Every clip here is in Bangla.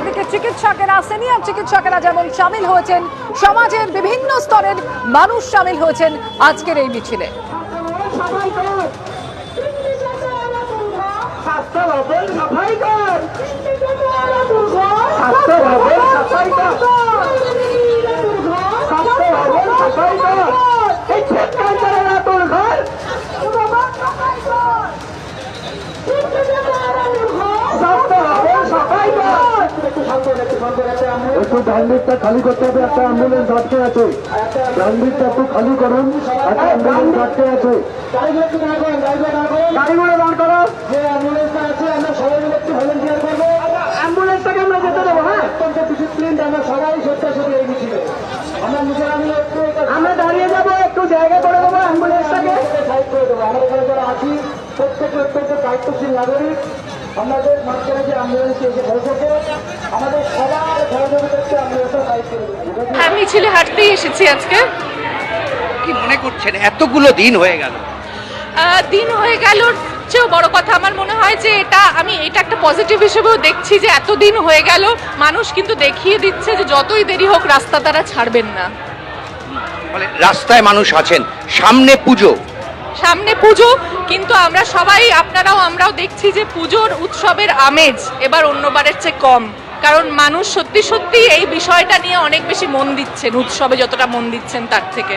একদিকে চিকিৎসকেরা, সিনিয়র চিকিৎসকেরা যেমন সামিল হয়েছেন, সমাজের বিভিন্ন স্তরের মানুষ সামিল হয়েছেন আজকের এই মিছিলে। একটু ডানদিকটা খালি করতে হবে, একটা অ্যাম্বুলেন্স আটকে আছে, ডানদিকটা একটু খালি করুন, একটা অ্যাম্বুলেন্স আটকে আছে, গাড়িগুলো দাঁড় করো, যে অ্যাম্বুলেন্সটা আছে আমরা সবাই মিলে একটু ভলেন্টিয়ার করবো, অ্যাম্বুলেন্সটাকে আমরা যেতে দেবো। হ্যাঁ, অত্যন্ত ডিসিপ্লিন, আমরা সবাই স্বেচ্ছাসেবী এই মিছিলে, আমরা নিজেরা মিলে একটু আমরা দাঁড়িয়ে যাবো, একটু জায়গা করে দেবো, অ্যাম্বুলেন্সটাকে সাইড করে দেবো। আমরা এখানে যারা আছি প্রত্যেকে অত্যন্ত দায়িত্বশীল নাগরিক, আমাদের মাঝখানে যে অ্যাম্বুলেন্সে এসে পৌঁছেছে আমাদের সবার সহযোগিতাকে অ্যাম্বুলেন্সটা সাইড করে দেবো। আমি মিছিলে হাঁটতেই এসেছি আজকে। কি মনে করছেন এতগুলো দিন হয়ে গেল? দিন হয়ে গেল চেয়েও বড় কথা আমার মনে হয় যে এটা একটা পজিটিভ হিসেবেও দেখছি যে এত দিন হয়ে গেল মানুষ কিন্তু দেখিয়ে দিচ্ছে যে যতই দেরি হোক রাস্তা তারা ছাড়বেন না। মানে রাস্তায় মানুষ আছেন, সামনে পুজো, কিন্তু আমরা সবাই আপনারাও আমরাও দেখছি যে পুজোর উৎসবের আমেজ এবার অন্যবারের চেয়ে কম, কারণ মানুষ সত্যি সত্যি এই বিষয়টা নিয়ে অনেক বেশি মন দিচ্ছেন, উৎসবে যতটা মন দিচ্ছেন তার থেকে।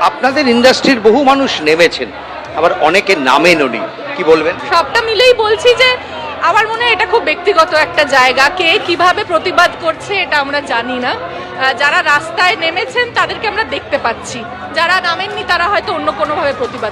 আপনাদের ইন্ডাস্ট্রির বহু মানুষ নেমেছেন, আবার অনেকে নামেননি, কি বলবেন? সবটা মিলেই বলছি যে আমার মনে হয় এটা খুব ব্যক্তিগত একটা জায়গা, কে কিভাবে প্রতিবাদ করছে এটা আমরা জানি না। যারা রাস্তায় নেমেছেন তাদেরকে আমরা দেখতে পাচ্ছি, যারা নামেননি তারা হয়তো অন্য কোনোভাবে প্রতিবাদ